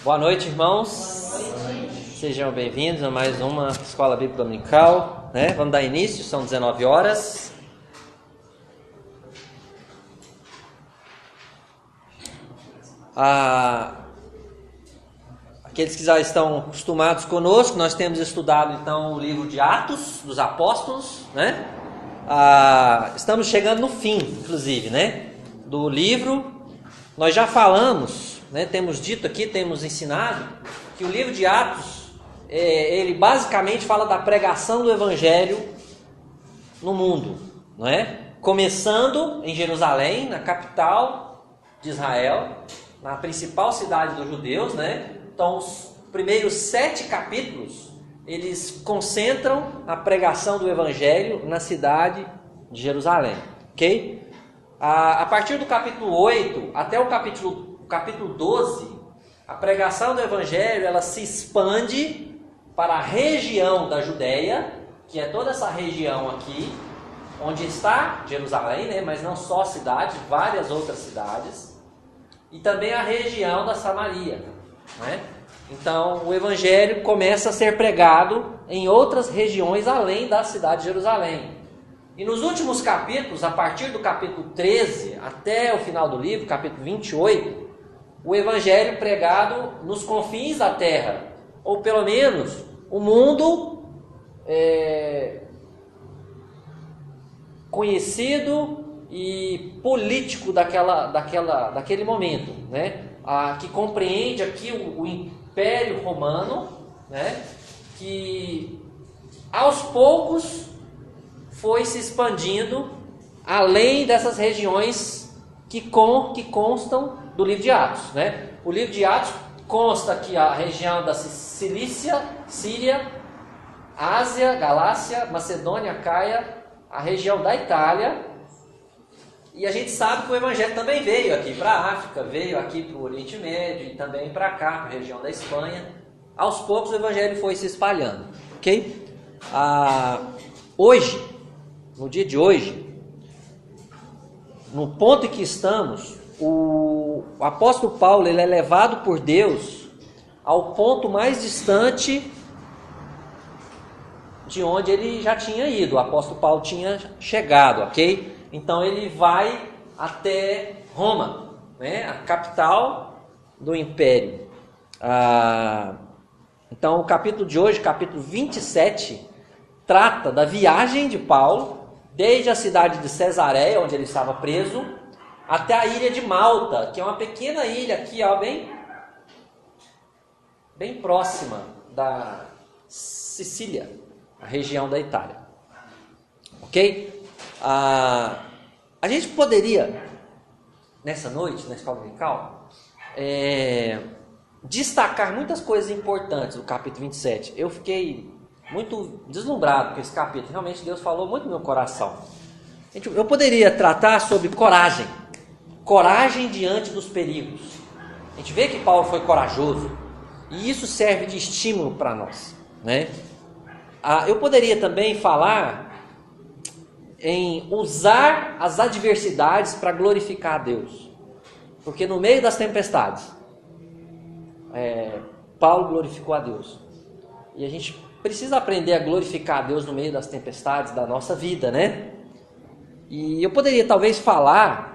Boa noite, irmãos. Boa noite. Sejam bem-vindos a mais uma Escola Bíblica Dominical, né? Vamos dar início, são 19 horas. Aqueles que já estão acostumados conosco, nós temos estudado então o livro de Atos dos Apóstolos, né? Estamos chegando no fim, inclusive, né? Do livro. Nós já falamos, né? Temos dito aqui, temos ensinado que o livro de Atos, ele basicamente fala da pregação do Evangelho no mundo, não é? Começando em Jerusalém, na capital de Israel, na principal cidade dos judeus, né? Então, os primeiros 7 capítulos, eles concentram a pregação do Evangelho na cidade de Jerusalém, ok? A partir do capítulo 8 até o capítulo 12, a pregação do Evangelho, ela se expande para a região da Judéia, que é toda essa região aqui, onde está Jerusalém, né? Mas não só a cidade, várias outras cidades, e também a região da Samaria, né? Então o Evangelho começa a ser pregado em outras regiões além da cidade de Jerusalém. E nos últimos capítulos, a partir do capítulo 13 até o final do livro, capítulo 28, o Evangelho pregado nos confins da terra, ou pelo menos o mundo conhecido e político daquele momento, né? Que compreende aqui o Império Romano, né? Que aos poucos foi se expandindo além dessas regiões que constam do livro de Atos, né? O livro de Atos consta aqui a região da Cilícia, Síria, Ásia, Galácia, Macedônia, Caia, a região da Itália. E a gente sabe que o Evangelho também veio aqui para a África, veio aqui para o Oriente Médio e também para cá, para a região da Espanha. Aos poucos o Evangelho foi se espalhando, ok? Hoje, no dia de hoje, no ponto em que estamos, o apóstolo Paulo, ele é levado por Deus ao ponto mais distante de onde ele já tinha ido. O apóstolo Paulo tinha chegado, ok? Então ele vai até Roma, né? A capital do império. Então o capítulo de hoje, capítulo 27, trata da viagem de Paulo desde a cidade de Cesareia, onde ele estava preso, até a ilha de Malta, que é uma pequena ilha aqui, ó, bem próxima da Sicília, a região da Itália. Ok? A gente poderia, nessa noite, na escola dominical, destacar muitas coisas importantes do capítulo 27. Eu fiquei muito deslumbrado com esse capítulo. Realmente Deus falou muito no meu coração. Eu poderia tratar sobre coragem. Coragem diante dos perigos. A gente vê que Paulo foi corajoso. E isso serve de estímulo para nós, né? Eu poderia também falar em usar as adversidades para glorificar a Deus. Porque no meio das tempestades, Paulo glorificou a Deus. E a gente precisa aprender a glorificar a Deus no meio das tempestades da nossa vida, né? E eu poderia talvez falar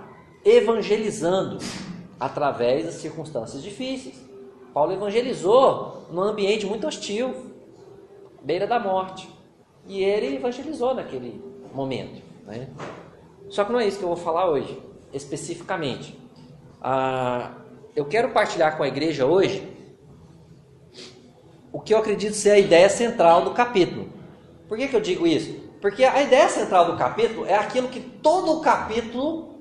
evangelizando através das circunstâncias difíceis. Paulo evangelizou num ambiente muito hostil, beira da morte. E ele evangelizou naquele momento, né? Só que não é isso que eu vou falar hoje, especificamente. Eu quero partilhar com a igreja hoje o que eu acredito ser a ideia central do capítulo. Por que eu digo isso? Porque a ideia central do capítulo é aquilo que todo o capítulo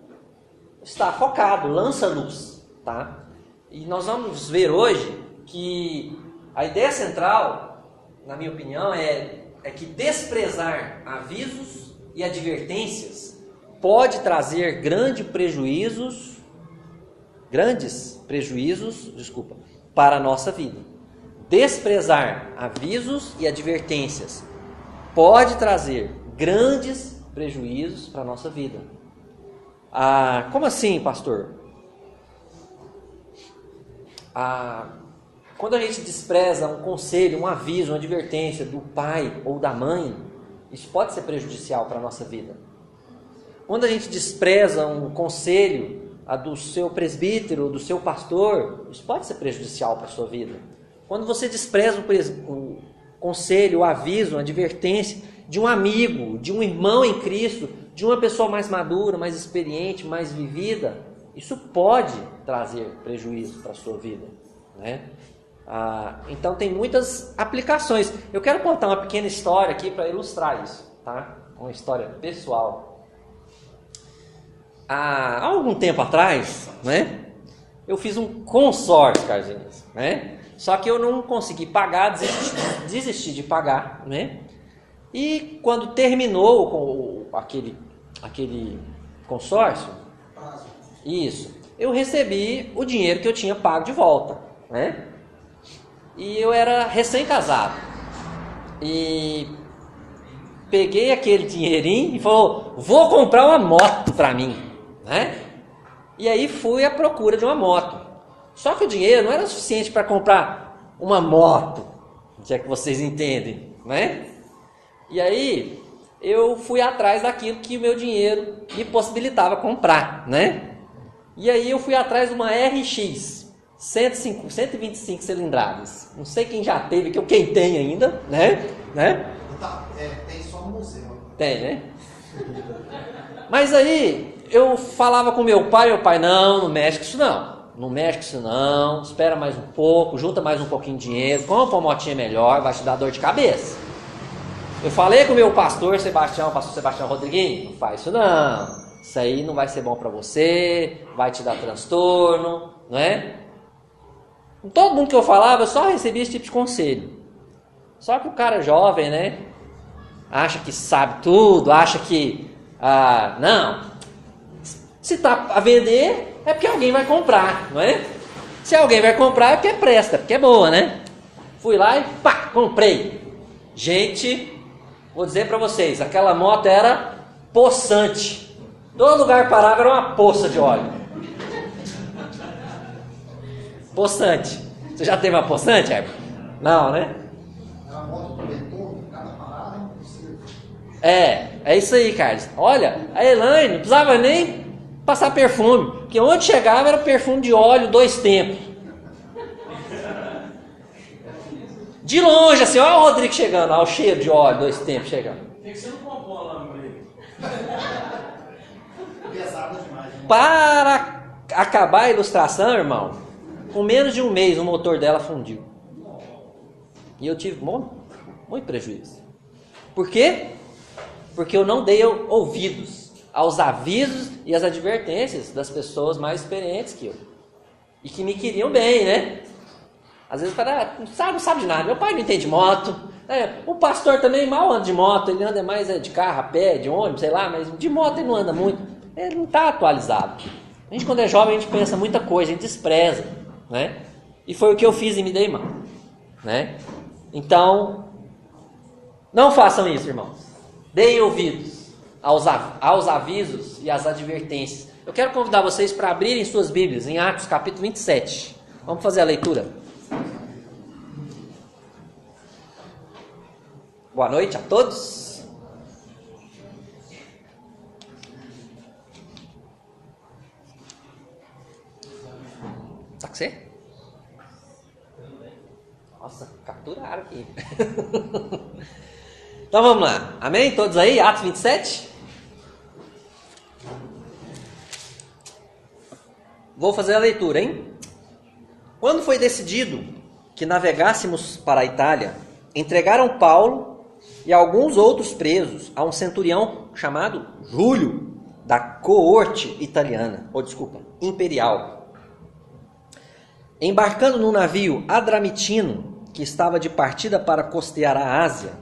está focado, lança luz, tá? E nós vamos ver hoje que a ideia central, na minha opinião, é que desprezar avisos e advertências pode trazer grandes prejuízos, para a nossa vida. Desprezar avisos e advertências pode trazer grandes prejuízos para a nossa vida. Como assim, pastor? Quando a gente despreza um conselho, um aviso, uma advertência do pai ou da mãe, isso pode ser prejudicial para a nossa vida. Quando a gente despreza um conselho do seu presbítero, do seu pastor, isso pode ser prejudicial para a sua vida. Quando você despreza um conselho, um aviso, uma advertência de um amigo, de um irmão em Cristo, de uma pessoa mais madura, mais experiente, mais vivida, isso pode trazer prejuízo para a sua vida, né? Então tem muitas aplicações. Eu quero contar uma pequena história aqui para ilustrar isso, tá? Uma história pessoal. Há algum tempo atrás, né? Eu fiz um consórcio, Carlinhos, né? Só que eu não consegui pagar, desisti de pagar, né? E quando terminou com aquele consórcio, isso, eu recebi o dinheiro que eu tinha pago de volta, né? E eu era recém-casado. E peguei aquele dinheirinho e falou, vou comprar uma moto para mim, né? E aí fui à procura de uma moto. Só que o dinheiro não era suficiente para comprar uma moto, se é que vocês entendem, né? E aí eu fui atrás daquilo que o meu dinheiro me possibilitava comprar, né? E aí eu fui atrás de uma RX 125 cilindradas. Não sei quem já teve, quem tem ainda, né? Tem só no museu. Tem, né? Mas aí eu falava com meu pai, não mexe com isso não mexe com isso não, espera mais um pouco, junta mais um pouquinho de dinheiro, compra uma motinha melhor, vai te dar dor de cabeça. Eu falei com o meu pastor Sebastião Rodriguinho, não faz isso não, isso aí não vai ser bom para você, vai te dar transtorno, não é? Todo mundo que eu falava, eu só recebia esse tipo de conselho. Só que o cara jovem, né, acha que sabe tudo, acha que, não, se tá a vender, é porque alguém vai comprar, não é? Se alguém vai comprar, é porque presta, porque é boa, né? Fui lá e pá, comprei. Gente, vou dizer para vocês, aquela moto era poçante. Todo lugar parava era uma poça de óleo. Poçante. Você já teve uma poçante, Herbert? Não, né? Era uma moto de retorno, cada parada é impossível. É isso aí, Carlos. Olha, a Elaine não precisava nem passar perfume, porque onde chegava era perfume de óleo 2 tempos. De longe, assim, olha o Rodrigo chegando, olha o cheiro de óleo 2 tempos chegando. Tem que ser no pompom lá no meio. Pesada demais. Né? Para acabar a ilustração, irmão, com menos de um mês o motor dela fundiu. E eu tive muito prejuízo. Por quê? Porque eu não dei ouvidos aos avisos e às advertências das pessoas mais experientes que eu. E que me queriam bem, né? Às vezes o cara não sabe de nada. Meu pai não entende de moto. O pastor também mal anda de moto. Ele anda mais de carro, a pé, de ônibus, sei lá. Mas de moto ele não anda muito. Ele não está atualizado. A gente, quando é jovem, a gente pensa muita coisa. A gente despreza, né? E foi o que eu fiz e me dei mal, né? Então, não façam isso, irmãos. Deem ouvidos aos avisos e às advertências. Eu quero convidar vocês para abrirem suas Bíblias em Atos capítulo 27. Vamos fazer a leitura. Boa noite a todos. Tá com você? Nossa, capturaram aqui. Então vamos lá. Amém? Todos aí? Atos 27? Vou fazer a leitura, hein? Quando foi decidido que navegássemos para a Itália, entregaram Paulo e alguns outros presos a um centurião chamado Júlio, da coorte italiana, imperial. Embarcando num navio adramitino, que estava de partida para costear a Ásia,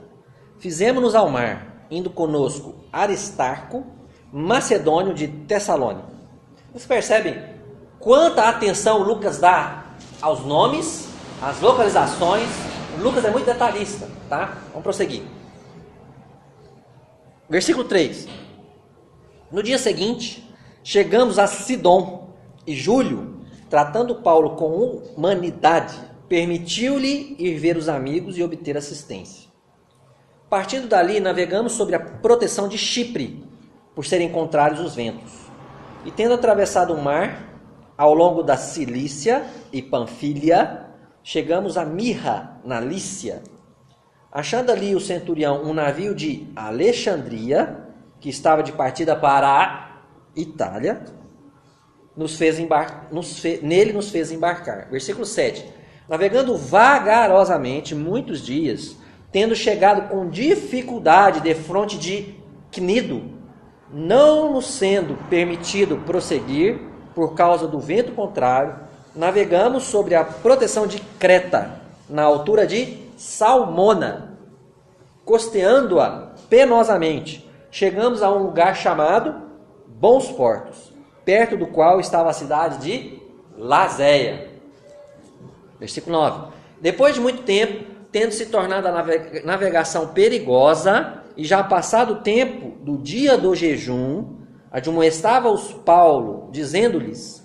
fizemos-nos ao mar, indo conosco Aristarco, macedônio de Tessalônica. Vocês percebem quanta atenção Lucas dá aos nomes, às localizações? O Lucas é muito detalhista, tá? Vamos prosseguir. Versículo 3. No dia seguinte, chegamos a Sidom, e Júlio, tratando Paulo com humanidade, permitiu-lhe ir ver os amigos e obter assistência. Partindo dali, navegamos sobre a proteção de Chipre, por serem contrários os ventos. E tendo atravessado o mar, ao longo da Cilícia e Panfilha, chegamos a Mirra, na Lícia. Achando ali o centurião um navio de Alexandria, que estava de partida para a Itália, nele nos fez embarcar. Versículo 7. Navegando vagarosamente muitos dias, tendo chegado com dificuldade defronte de Cnido, não nos sendo permitido prosseguir por causa do vento contrário, navegamos sobre a proteção de Creta, na altura de Salmona, costeando-a penosamente. Chegamos a um lugar chamado Bons Portos, perto do qual estava a cidade de Lazéia. Versículo 9. Depois de muito tempo, tendo se tornado a navegação perigosa, e já passado o tempo do dia do jejum, admoestava-os Paulo, dizendo-lhes: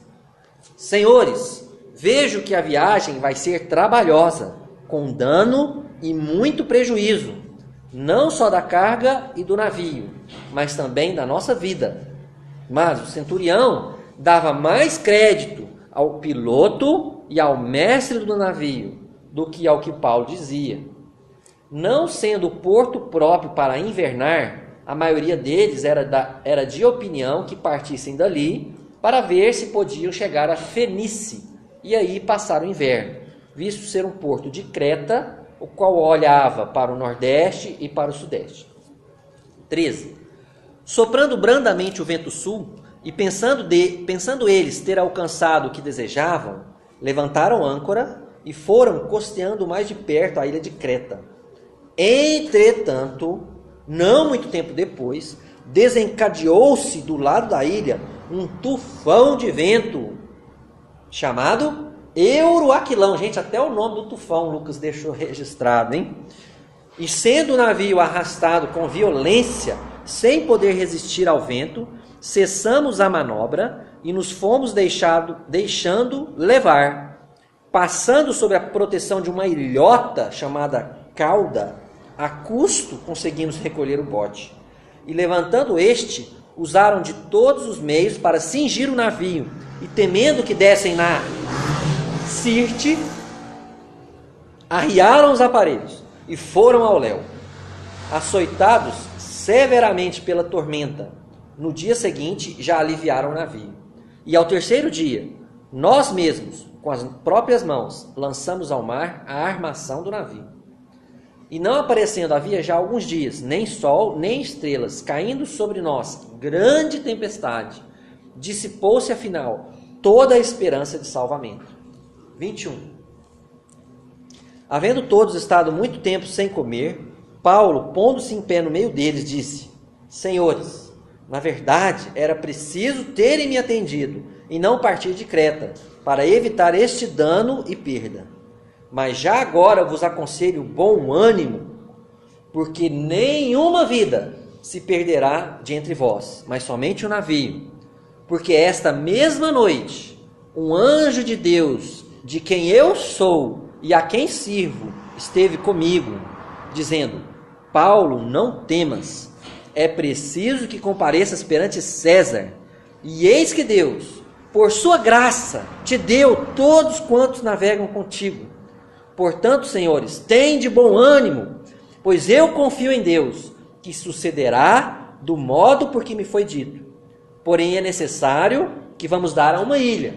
Senhores, vejo que a viagem vai ser trabalhosa, com dano e muito prejuízo, não só da carga e do navio, mas também da nossa vida. Mas o centurião dava mais crédito ao piloto e ao mestre do navio do que ao que Paulo dizia. Não sendo o porto próprio para invernar, a maioria deles era de opinião que partissem dali para ver se podiam chegar a Fenície e aí passar o inverno, visto ser um porto de Creta, o qual olhava para o nordeste e para o sudeste. 13. Soprando brandamente o vento sul, e pensando eles ter alcançado o que desejavam, levantaram âncora e foram costeando mais de perto a ilha de Creta. Entretanto, não muito tempo depois, desencadeou-se do lado da ilha um tufão de vento, chamado Euroaquilão. Gente, até o nome do tufão Lucas deixou registrado, hein? E sendo o navio arrastado com violência, sem poder resistir ao vento, cessamos a manobra e nos fomos deixando levar, passando sob a proteção de uma ilhota chamada Cauda. A custo conseguimos recolher o bote. E levantando este, usaram de todos os meios para cingir o navio, e temendo que dessem na Sirte, arriaram os aparelhos e foram ao léu. Açoitados severamente pela tormenta, no dia seguinte já aliviaram o navio. E ao terceiro dia, nós mesmos, com as próprias mãos, lançamos ao mar a armação do navio. E não aparecendo havia já alguns dias, nem sol, nem estrelas, caindo sobre nós grande tempestade, dissipou-se afinal toda a esperança de salvamento. 21. Havendo todos estado muito tempo sem comer, Paulo, pondo-se em pé no meio deles, disse: Senhores, na verdade era preciso terem me atendido e não partir de Creta, para evitar este dano e perda. Mas já agora vos aconselho bom ânimo, porque nenhuma vida se perderá de entre vós, mas somente o navio. Porque esta mesma noite, um anjo de Deus, de quem eu sou e a quem sirvo, esteve comigo, dizendo: Paulo, não temas, é preciso que compareças perante César. E eis que Deus, por sua graça, te deu todos quantos navegam contigo. Portanto, senhores, tende bom ânimo, pois eu confio em Deus, que sucederá do modo por que me foi dito. Porém, é necessário que vamos dar a uma ilha.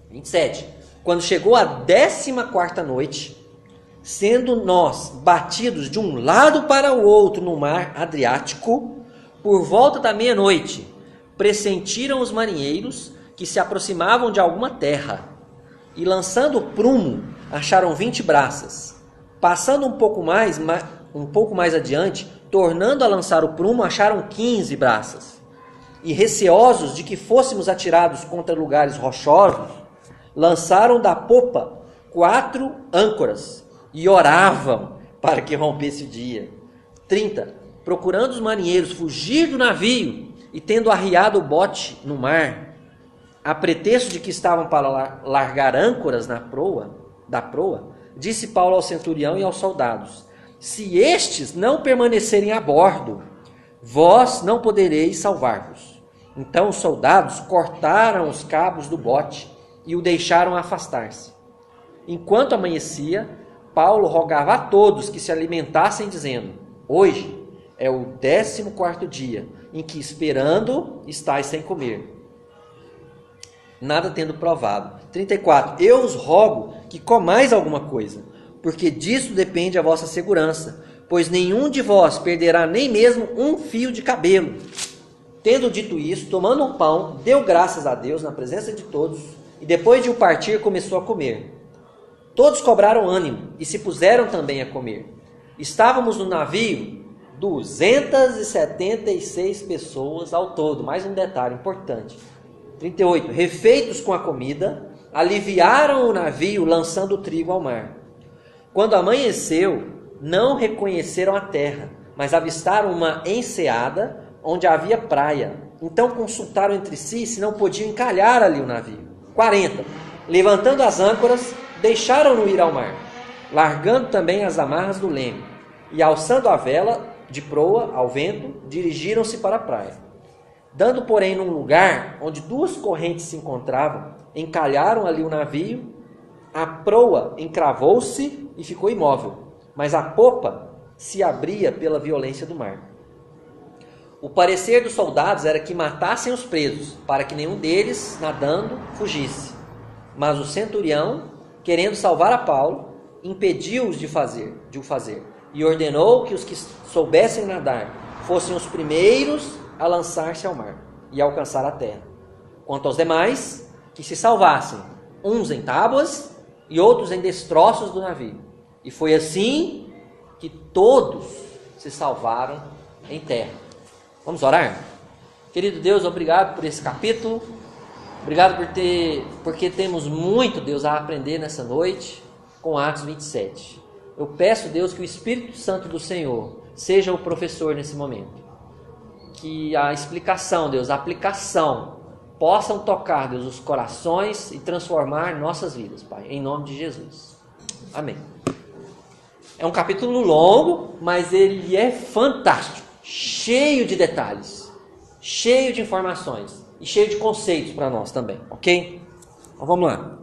27. Quando chegou a 14ª noite, sendo nós batidos de um lado para o outro no mar Adriático, por volta da meia-noite, pressentiram os marinheiros que se aproximavam de alguma terra, e lançando o prumo, acharam 20 braças. Passando um pouco mais adiante, tornando a lançar o prumo, acharam 15 braças. E receosos de que fôssemos atirados contra lugares rochosos, lançaram da popa 4 âncoras e oravam para que rompesse o dia. 30. Procurando os marinheiros fugir do navio e tendo arriado o bote no mar, a pretexto de que estavam para largar âncoras na proa, da proa, disse Paulo ao centurião e aos soldados: se estes não permanecerem a bordo, vós não podereis salvar-vos. Então os soldados cortaram os cabos do bote e o deixaram afastar-se. Enquanto amanhecia, Paulo rogava a todos que se alimentassem, dizendo: hoje é o 14º dia em que, esperando, estáis sem comer, nada tendo provado. 34. Eu os rogo que comais alguma coisa, porque disso depende a vossa segurança, pois nenhum de vós perderá nem mesmo um fio de cabelo. Tendo dito isso, tomando um pão, deu graças a Deus na presença de todos, e depois de o partir, começou a comer. Todos cobraram ânimo e se puseram também a comer. Estávamos no navio 276 pessoas ao todo. Mais um detalhe importante. 38. Refeitos com a comida, aliviaram o navio lançando o trigo ao mar. Quando amanheceu, não reconheceram a terra, mas avistaram uma enseada onde havia praia. Então consultaram entre si se não podiam encalhar ali o navio. 40. Levantando as âncoras, deixaram-no ir ao mar, largando também as amarras do leme, e alçando a vela de proa ao vento, dirigiram-se para a praia. Dando, porém, num lugar onde duas correntes se encontravam, encalharam ali o navio, a proa encravou-se e ficou imóvel, mas a popa se abria pela violência do mar. O parecer dos soldados era que matassem os presos, para que nenhum deles, nadando, fugisse. Mas o centurião, querendo salvar a Paulo, impediu-os de o fazer, e ordenou que os que soubessem nadar fossem os primeiros a lançar-se ao mar e alcançar a terra. Quanto aos demais, que se salvassem, uns em tábuas e outros em destroços do navio. E foi assim que todos se salvaram em terra. Vamos orar? Querido Deus, obrigado por esse capítulo. Obrigado porque temos muito, Deus, a aprender nessa noite com Atos 27. Eu peço, Deus, que o Espírito Santo do Senhor seja o professor nesse momento. Que a explicação, Deus, a aplicação possam tocar, Deus, os corações e transformar nossas vidas, Pai, em nome de Jesus. Amém. É um capítulo longo, mas ele é fantástico, cheio de detalhes, cheio de informações e cheio de conceitos para nós também, ok? Então vamos lá.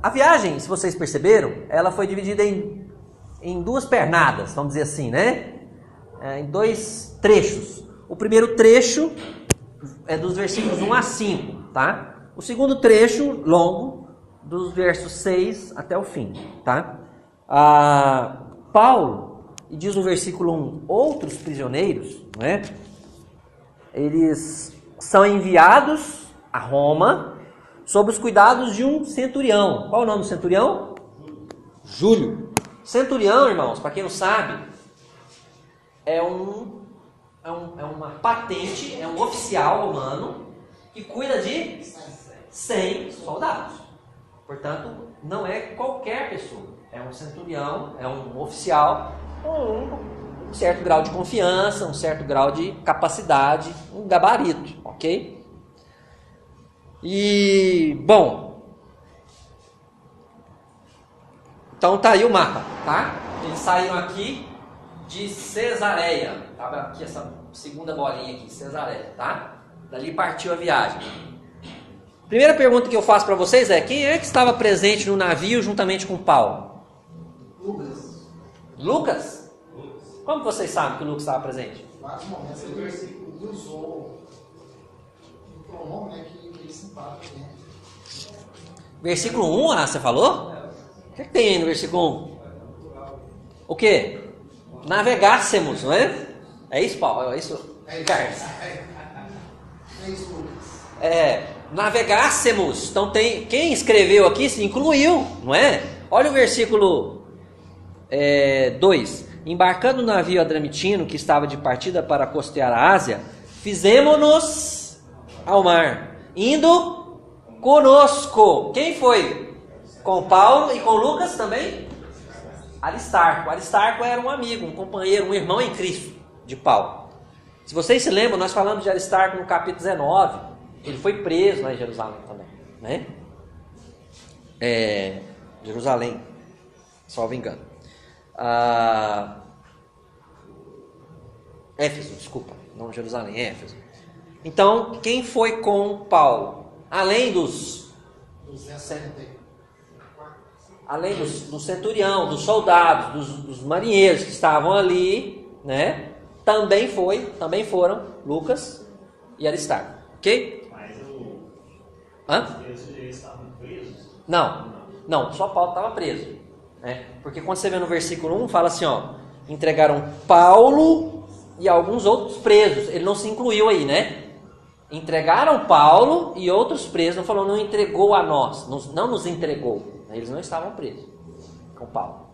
A viagem, se vocês perceberam, ela foi dividida em duas pernadas, vamos dizer assim, né? Em dois trechos. O primeiro trecho é dos versículos 1 a 5, tá? O segundo trecho, longo, dos versos 6 até o fim, tá? Paulo, e diz no versículo 1, outros prisioneiros, né? Eles são enviados a Roma sob os cuidados de um centurião. Qual é o nome do centurião? Júlio. Centurião, irmãos, para quem não sabe, é uma patente, é um oficial romano que cuida de 100 soldados. Portanto, não é qualquer pessoa. É um centurião, é um oficial com um certo grau de confiança, um certo grau de capacidade, um gabarito, ok? E, bom, então tá aí o mapa, tá? Eles saíram aqui de Cesareia, tá? Aqui essa segunda bolinha aqui, Cesareia, tá? Dali partiu a viagem. Primeira pergunta que eu faço para vocês é: quem é que estava presente no navio juntamente com Paulo? Lucas? Como vocês sabem que o Lucas estava presente? Vários momentos ele usou um pronome, né, que ele simpático, né? Versículo 1, você falou? O que tem aí no versículo 1? O que? Navegássemos, não é? É isso, Paulo? É isso, Carlos? É isso, Lucas. Navegássemos. Então quem escreveu aqui se incluiu, não é? Olha o versículo 2. Embarcando no navio Adramitino, que estava de partida para costear a Ásia, fizemo-nos ao mar, indo conosco. Quem foi? Com Paulo e com Lucas também? Aristarco. Aristarco era um amigo, um companheiro, um irmão em Cristo de Paulo. Se vocês se lembram, nós falamos de Aristarco no capítulo 19. Ele foi preso lá em Jerusalém também, né? Jerusalém, salvo engano. Éfeso, desculpa, não Jerusalém, Éfeso. Então, quem foi com Paulo? Além do centurião, dos soldados, dos marinheiros que estavam ali, né? Também foram Lucas e Aristarco, ok? Mas eles estavam presos? Não, só Paulo estava preso, né? Porque quando você vê no versículo 1, fala assim, ó, entregaram Paulo e alguns outros presos. Ele não se incluiu aí, né? Entregaram Paulo e outros presos. Não falou, não entregou a nós, não nos entregou. Eles não estavam presos com Paulo.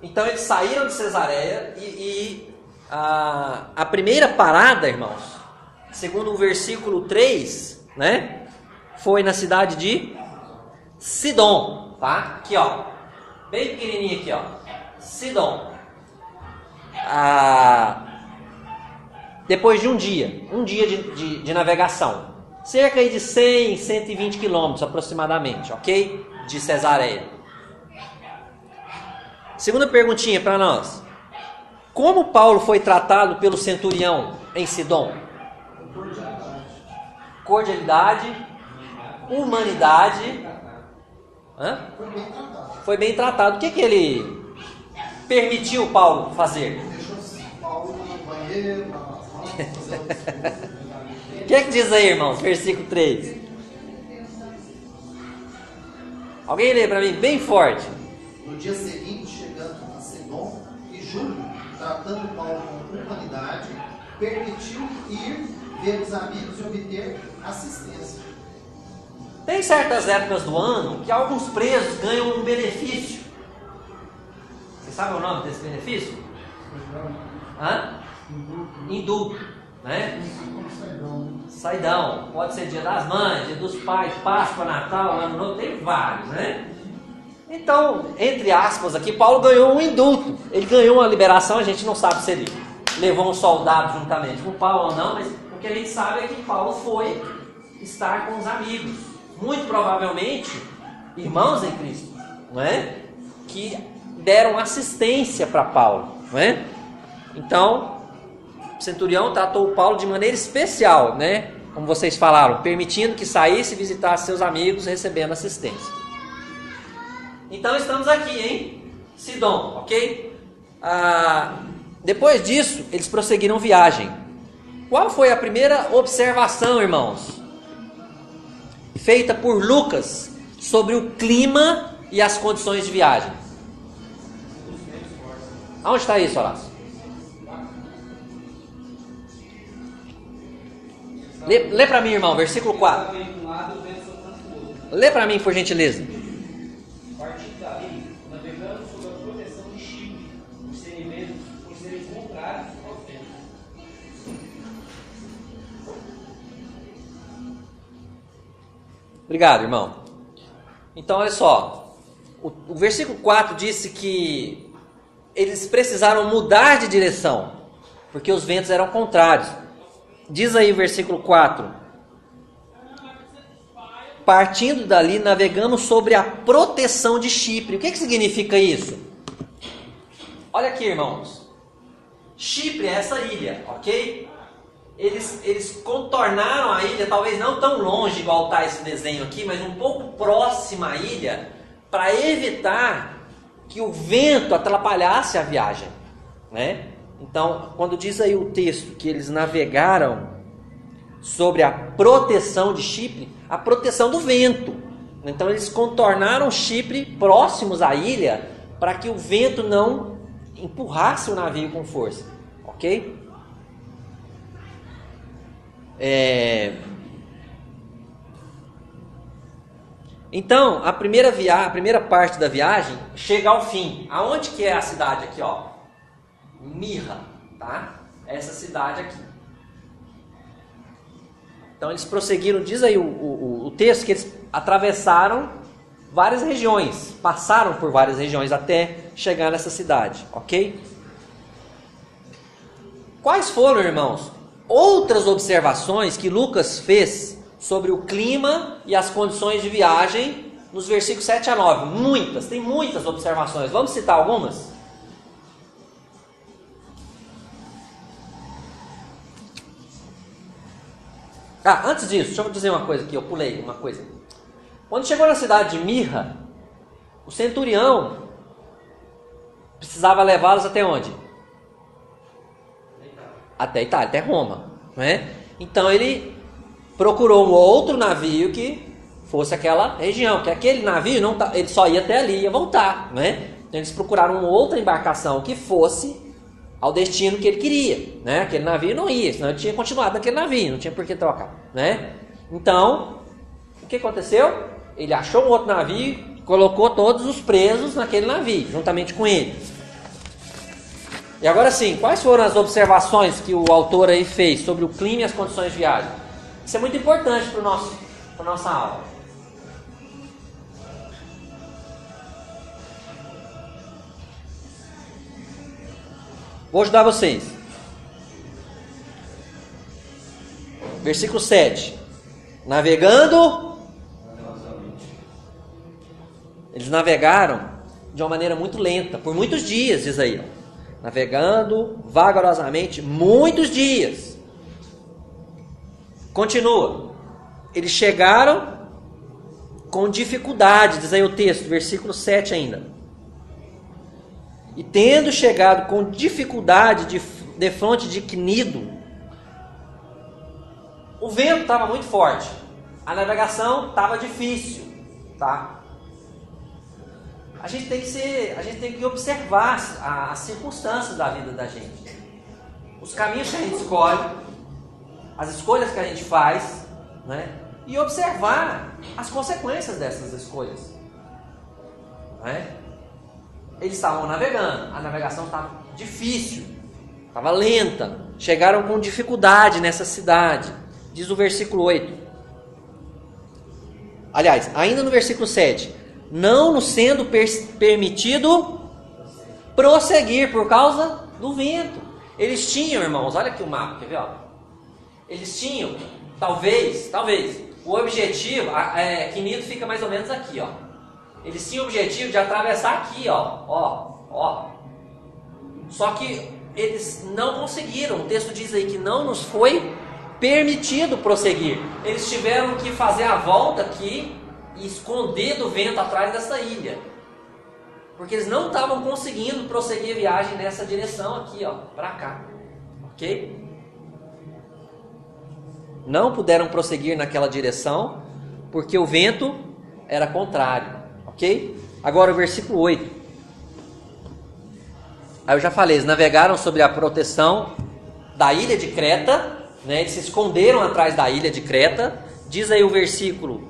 Então eles saíram de Cesareia e a primeira parada, irmãos, segundo o versículo 3, né, foi na cidade de Sidom, tá? Aqui, ó, bem pequenininho aqui, ó, Sidom. Depois de um dia de navegação, cerca de 100, 120 quilômetros aproximadamente, ok? De Cesareia. Segunda perguntinha para nós. Como Paulo foi tratado pelo centurião em Sidom? Cordialidade, humanidade. Foi bem tratado. O que ele permitiu Paulo fazer? Deixou Paulo no banheiro, na mão, O que diz aí, irmãos? Versículo 3. Alguém lê para mim bem forte. No dia seguinte, chegando a Sidom, e Júlio, tratando Paulo com humanidade, permitiu ir ver os amigos e obter assistência. Tem certas épocas do ano que alguns presos ganham um benefício. Você sabe o nome desse benefício? Indulto, né? Saidão. Pode ser dia das mães, dia dos pais, Páscoa, Natal, Ano Novo, tem vários, né? Então, entre aspas aqui, Paulo ganhou um indulto. Ele ganhou uma liberação, a gente não sabe se ele levou um soldado juntamente com Paulo ou não, mas o que a gente sabe é que Paulo foi estar com os amigos. Muito provavelmente, irmãos em Cristo, não é? Que deram assistência para Paulo, não é? Então, o centurião tratou Paulo de maneira especial, né? Como vocês falaram, permitindo que saísse e visitasse seus amigos, recebendo assistência. Então estamos aqui em Sidom, ok? Depois disso, eles prosseguiram viagem. Qual foi a primeira observação, irmãos, feita por Lucas sobre o clima e as condições de viagem? Aonde está isso, Horácio? Lê para mim, irmão, versículo 4. Lê para mim, por gentileza. Partindo dali, navegando sob a proteção de Chipre, por serem contrários ao vento. Obrigado, irmão. Então, olha só. O versículo 4 disse que eles precisaram mudar de direção, porque os ventos eram contrários. Diz aí o versículo 4. Partindo dali, navegamos sobre a proteção de Chipre. O que significa isso? Olha aqui, irmãos. Chipre é essa ilha, ok? Eles contornaram a ilha, talvez não tão longe igual está esse desenho aqui, mas um pouco próxima à ilha, para evitar que o vento atrapalhasse a viagem, né? Então, quando diz aí o texto que eles navegaram sobre a proteção de Chipre, a proteção do vento. Então, eles contornaram Chipre próximos à ilha para que o vento não empurrasse o navio com força, ok? Então, a primeira parte da viagem chega ao fim. Aonde que é a cidade aqui, ó? Mirra, tá? Essa cidade aqui. Então eles prosseguiram, diz aí o texto, que eles atravessaram várias regiões, passaram por várias regiões até chegar nessa cidade, ok? Quais foram, irmãos, outras observações que Lucas fez sobre o clima e as condições de viagem nos versículos 7 a 9. Tem muitas observações. Vamos citar algumas? Antes disso, deixa eu dizer uma coisa aqui, eu pulei uma coisa. Quando chegou na cidade de Mirra, o centurião precisava levá-los até onde? Até Itália, até Roma, não é? Então ele procurou um outro navio que fosse aquela região, que aquele navio ele só ia até ali e ia voltar, não é? Então eles procuraram uma outra embarcação que fosse ao destino que ele queria, né? Aquele navio não ia, senão ele tinha continuado naquele navio, não tinha por que trocar, né? Então, o que aconteceu? Ele achou um outro navio e colocou todos os presos naquele navio, juntamente com ele. E agora sim, quais foram as observações que o autor aí fez sobre o clima e as condições de viagem? Isso é muito importante para a nossa aula. Vou ajudar vocês. Versículo 7. Navegando. Eles navegaram de uma maneira muito lenta, por muitos dias, diz aí. Navegando vagarosamente, muitos dias. Continua. Eles chegaram com dificuldade, diz aí o texto, versículo 7 ainda. E tendo chegado com dificuldade defronte de Cnido, o vento estava muito forte, a navegação estava difícil, tá? A gente tem que observar as circunstâncias da vida da gente, os caminhos que a gente escolhe, as escolhas que a gente faz, né? E observar as consequências dessas escolhas, né? Eles estavam navegando, a navegação estava difícil, estava lenta, chegaram com dificuldade nessa cidade, diz o versículo 8. Aliás, ainda no versículo 7, não nos sendo permitido prosseguir por causa do vento. Eles tinham, irmãos, olha aqui o mapa, quer ver? Ó? Eles tinham, talvez, o objetivo, Cnido fica mais ou menos aqui, ó. Eles tinham o objetivo de atravessar aqui, ó. Só que eles não conseguiram. O texto diz aí que não nos foi permitido prosseguir. Eles tiveram que fazer a volta aqui e esconder do vento atrás dessa ilha. Porque eles não estavam conseguindo prosseguir a viagem nessa direção aqui, ó, para cá. Ok? Não puderam prosseguir naquela direção porque o vento era contrário. Ok? Agora o versículo 8. Aí eu já falei, eles navegaram sobre a proteção da ilha de Creta, né? Eles se esconderam atrás da ilha de Creta. Diz aí o versículo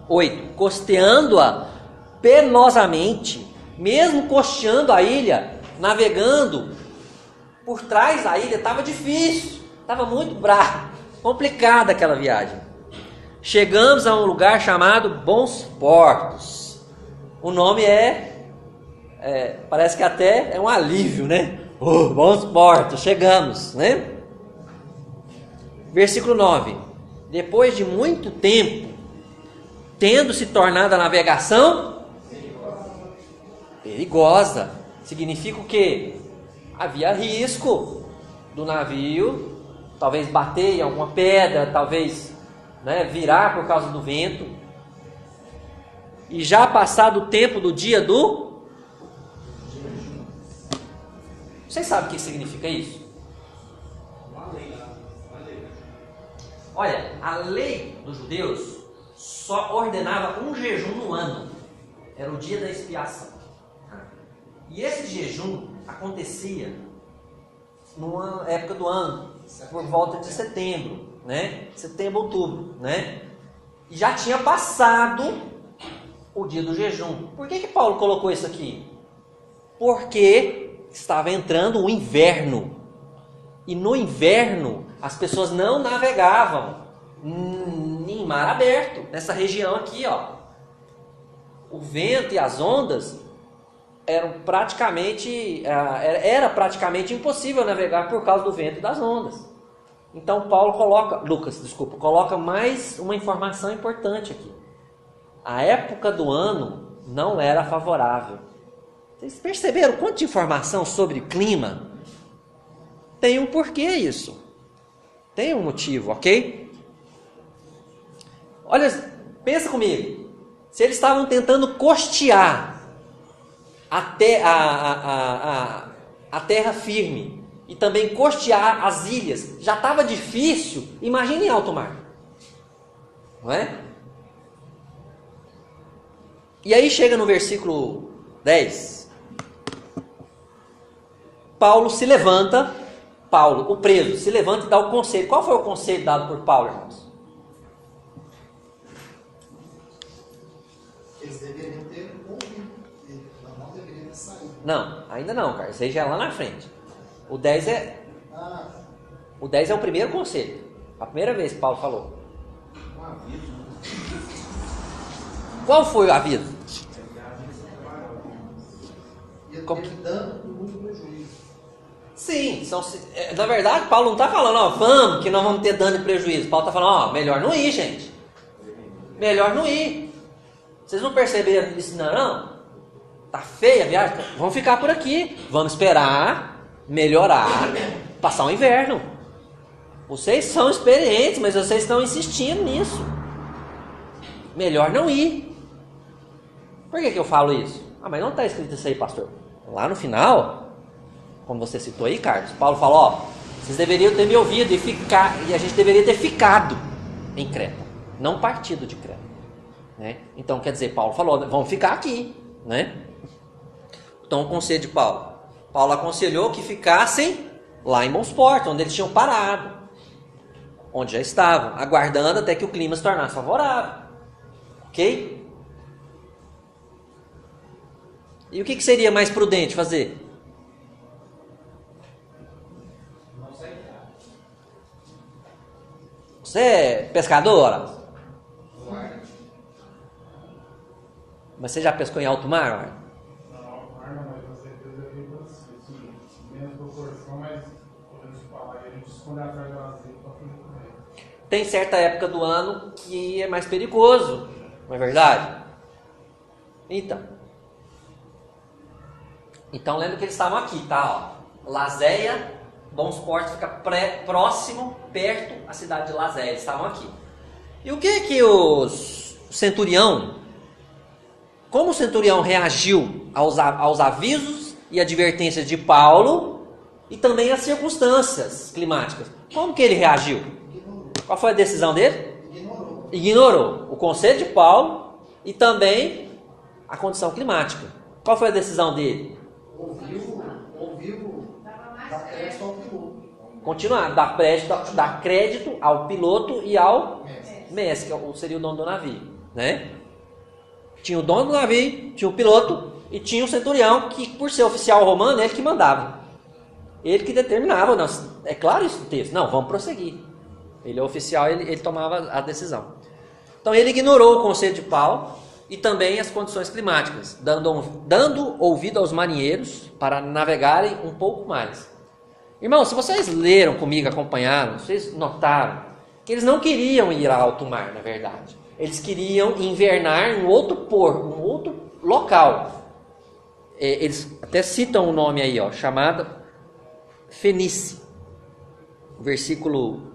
8. Costeando-a penosamente, mesmo costeando a ilha, navegando por trás da ilha, estava difícil, estava muito bravo, complicada aquela viagem. Chegamos a um lugar chamado Bons Portos. O nome parece que até é um alívio, né? Bons Portos, chegamos, né? Versículo 9. Depois de muito tempo, tendo se tornado a navegação perigosa, significa o quê? Havia risco do navio, talvez bater em alguma pedra, talvez virar por causa do vento. E já passado o tempo do dia do... Vocês sabem o que significa isso? Olha, a lei dos judeus só ordenava um jejum no ano. Era o dia da expiação. E esse jejum acontecia numa época do ano, por volta de setembro, né? Setembro, outubro, né? E já tinha passado o dia do jejum. Por que Paulo colocou isso aqui? Porque estava entrando o inverno. E no inverno as pessoas não navegavam em mar aberto, nessa região aqui, ó. O vento e as ondas era praticamente impossível navegar por causa do vento e das ondas. Então Lucas, coloca mais uma informação importante aqui. A época do ano não era favorável. Vocês perceberam quanta informação sobre clima? Tem um porquê isso. Tem um motivo, ok? Olha, pensa comigo. Se eles estavam tentando costear a terra firme e também costear as ilhas, já estava difícil, imagine em alto mar. Não é? E aí chega no versículo 10. Paulo, o preso, se levanta e dá o conselho. Qual foi o conselho dado por Paulo, irmãos? Eles deveriam ter ouvido. Não deveriam ter saído. Não, ainda não, cara. Isso aí já é lá na frente. O 10 é o primeiro conselho. A primeira vez que Paulo falou. Um aviso. Qual foi o aviso? E Como ele dando muito prejuízo. Sim, na verdade Paulo não está falando, ó, vamos, que nós vamos ter dano e prejuízo. Paulo está falando, ó, melhor não ir, gente. Melhor não ir. Vocês não perceberam isso não? Tá feia a viagem? Vamos ficar por aqui. Vamos esperar melhorar, passar o inverno. Vocês são experientes, mas vocês estão insistindo nisso. Melhor não ir. Por que eu falo isso? Mas não está escrito isso aí, pastor. Lá no final, como você citou aí, Carlos, Paulo falou, ó, vocês deveriam ter me ouvido e a gente deveria ter ficado em Creta, não partido de Creta, né? Então, quer dizer, Paulo falou, vamos ficar aqui, né? Então, o conselho de Paulo aconselhou que ficassem lá em Monsport, onde eles tinham parado, onde já estavam, aguardando até que o clima se tornasse favorável, ok? E o que seria mais prudente fazer? Você é pescadora? Mas você já pescou em alto mar? Não, alto mar não, mas você deveria assim, menos proporção, mas podemos falar que a gente esconde atrás do azeite para fazer comer. Tem certa época do ano que é mais perigoso, não é verdade? Então lembra que eles estavam aqui, tá? Ó, Lazéia, Monsport fica próximo, perto a cidade de Lazéia. Eles estavam aqui. E o que o centurião, como o centurião reagiu aos avisos e advertências de Paulo e também às circunstâncias climáticas? Como que ele reagiu? Qual foi a decisão dele? Ignorou o conselho de Paulo e também a condição climática. Qual foi a decisão dele? Ouviu, dá crédito ao piloto. Continuar, dar crédito ao piloto e ao mestre, que seria o dono do navio, né? Tinha o dono do navio, tinha o piloto e tinha o centurião, que por ser oficial romano, ele que mandava. Ele que determinava, não, é claro isso no texto, não, vamos prosseguir. Ele é oficial, ele tomava a decisão. Então ele ignorou o conselho de Paulo e também as condições climáticas, dando ouvido aos marinheiros para navegarem um pouco mais. Irmãos, se vocês leram comigo, acompanharam, vocês notaram que eles não queriam ir a alto mar, na verdade. Eles queriam invernar em outro porto, um outro local. Eles até citam o nome aí, ó, chamada Fenícia. Versículo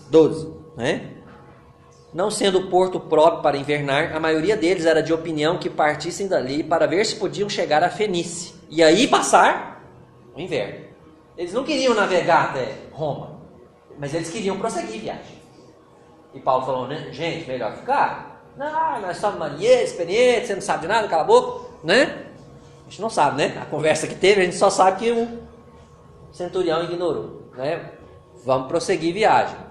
12, né? Não sendo o porto próprio para invernar, a maioria deles era de opinião que partissem dali para ver se podiam chegar a Fenícia e aí passar o inverno. Eles não queriam navegar até Roma, mas eles queriam prosseguir a viagem. E Paulo falou, né? Gente, melhor ficar. Não, nós somos marinheiros, experientes, você não sabe de nada, cala a boca, né? A gente não sabe, né? A conversa que teve, a gente só sabe que o centurião ignorou, né? Vamos prosseguir viagem.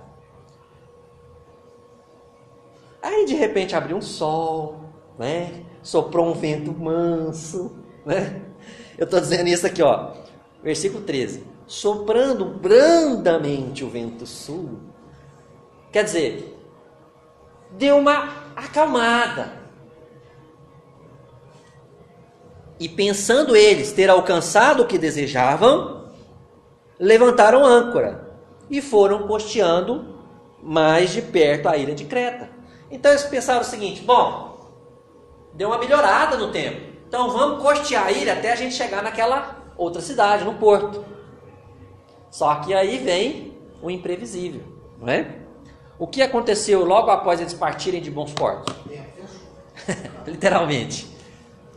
Aí de repente abriu um sol, né? Soprou um vento manso, né? Eu estou dizendo isso aqui, ó. Versículo 13. Soprando brandamente o vento sul. Quer dizer, deu uma acalmada. E pensando eles ter alcançado o que desejavam, levantaram âncora e foram costeando mais de perto a ilha de Creta. Então eles pensaram o seguinte: bom, deu uma melhorada no tempo, então vamos costear a ilha até a gente chegar naquela outra cidade, no porto. Só que aí vem o imprevisível, não é? O que aconteceu logo após eles partirem de bons portos? Literalmente.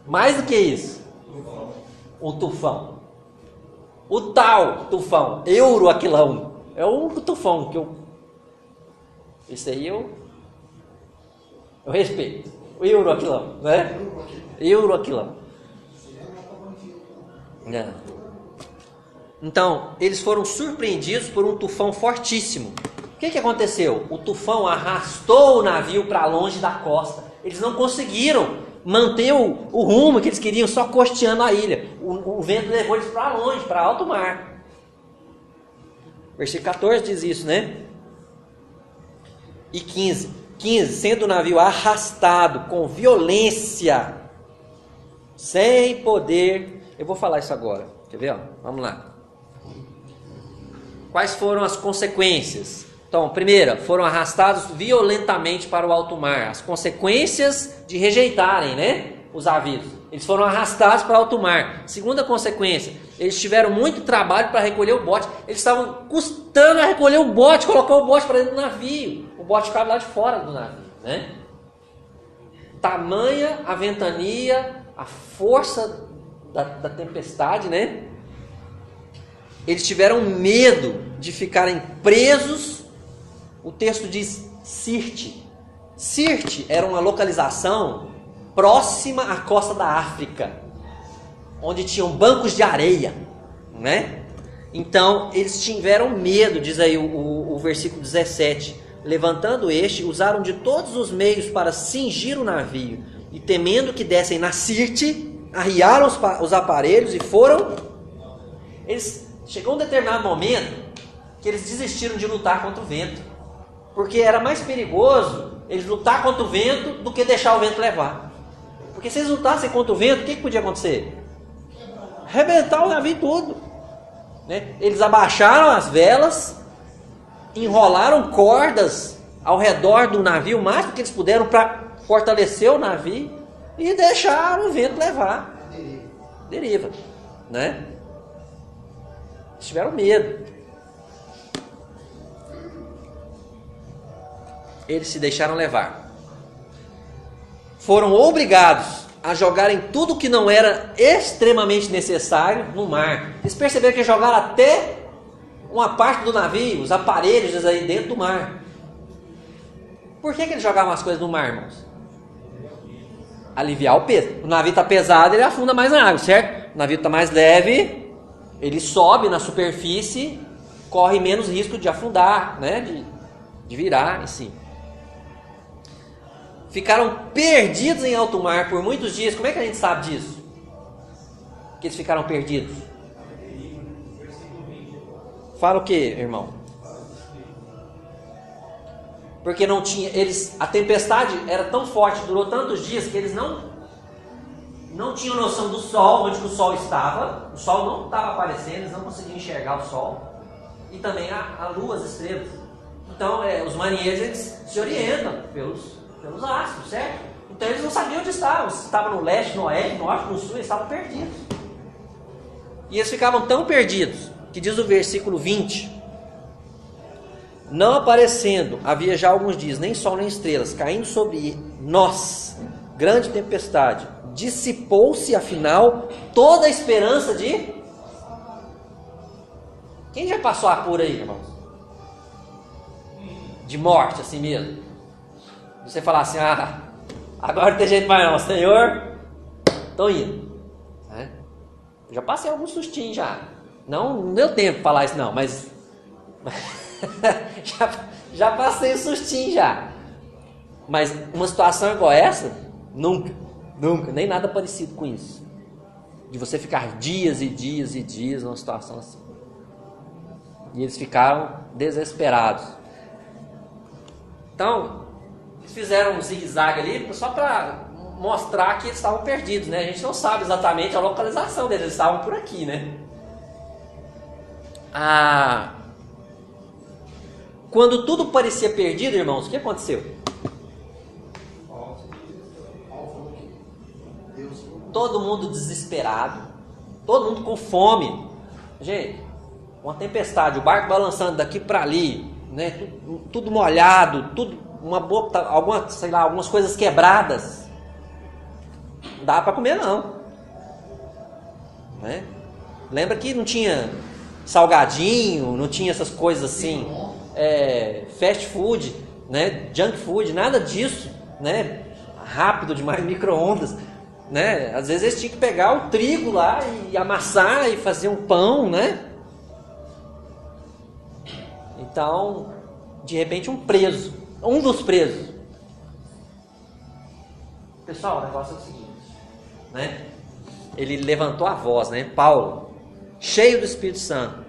Mais do que isso, um tufão. O tal tufão, Euroaquilão. É o tufão que esse aí eu respeito. O Euroaquilão, né? Euroaquilão. Então, eles foram surpreendidos por um tufão fortíssimo. O que aconteceu? O tufão arrastou o navio para longe da costa. Eles não conseguiram manter o rumo que eles queriam, só costeando a ilha. O vento levou eles para longe, para alto mar. Versículo 14 diz isso, né? E 15, sendo o navio arrastado com violência, sem poder... Eu vou falar isso agora, quer ver? Ó? Vamos lá. Quais foram as consequências? Então, primeira, foram arrastados violentamente para o alto mar. As consequências de rejeitarem, né, os avisos. Eles foram arrastados para o alto mar. Segunda consequência, eles tiveram muito trabalho para recolher o bote. Eles estavam custando a recolher o bote, colocar o bote para dentro do navio. O bote ficava lá de fora do navio, né? Tamanha a ventania, a força da tempestade, né? Eles tiveram medo de ficarem presos. O texto diz Sirte. Sirte era uma localização próxima à costa da África, onde tinham bancos de areia, né? Então eles tiveram medo, diz aí o versículo 17. Levantando usaram de todos os meios para cingir o navio, e temendo que dessem na Sirte, arriaram os aparelhos e foram. Chegou um determinado momento que eles desistiram de lutar contra o vento, porque era mais perigoso eles lutar contra o vento do que deixar o vento levar. Porque se eles lutassem contra o vento, o que podia acontecer? Arrebentar o navio todo, né? Eles abaixaram as velas, enrolaram cordas ao redor do navio o máximo que eles puderam para fortalecer o navio e deixaram o vento levar. Deriva, né? Eles tiveram medo. Eles se deixaram levar. Foram obrigados a jogarem tudo que não era extremamente necessário no mar. Eles perceberam que jogaram até uma parte do navio, os aparelhos aí dentro do mar. Por que eles jogavam as coisas no mar, irmãos? Aliviar o peso. O navio está pesado, ele afunda mais na água, certo? O navio está mais leve, ele sobe na superfície, corre menos risco de afundar, né? De virar em si. Ficaram perdidos em alto mar por muitos dias. Como é que a gente sabe disso? Que eles ficaram perdidos. Fala o que, irmão? Porque não tinha, a tempestade era tão forte, durou tantos dias que eles não tinham noção do sol, onde que o sol estava. O sol não estava aparecendo, eles não conseguiam enxergar o sol. E também a lua, as estrelas. Então, os marinheiros, eles se orientam pelos astros, certo? Então eles não sabiam onde estavam. Se estavam no leste, no oeste, no norte, no sul, eles estavam perdidos. E eles ficavam tão perdidos, que diz o versículo 20: não aparecendo, havia já alguns dias, nem sol nem estrelas, caindo sobre nós, grande tempestade, dissipou-se afinal toda a esperança de... Quem já passou por aí, irmãos? De morte, assim mesmo. Você falar assim, agora não tem jeito mais não, Senhor, estou indo. Eu já passei alguns sustinhos já. Não deu tempo para falar isso não, mas já passei sustinho já. Mas uma situação igual essa, nunca, nem nada parecido com isso. De você ficar dias e dias e dias numa situação assim. E eles ficaram desesperados. Então, eles fizeram um zigue-zague ali só para mostrar que eles estavam perdidos, né? A gente não sabe exatamente a localização deles, eles estavam por aqui, né? quando tudo parecia perdido, irmãos, o que aconteceu? Todo mundo desesperado, todo mundo com fome. Gente, uma tempestade, o barco balançando daqui para ali, né? Tudo molhado, tudo algumas coisas quebradas. Não dá para comer não, né? Lembra que não tinha salgadinho, não tinha essas coisas assim, fast food, né? Junk food, nada disso, né? Rápido demais, micro-ondas. Né? Às vezes eles tinham que pegar o trigo lá e amassar e fazer um pão, né? Então, de repente um dos presos. Pessoal, o negócio é o seguinte, né? Ele levantou a voz, né? Paulo, cheio do Espírito Santo,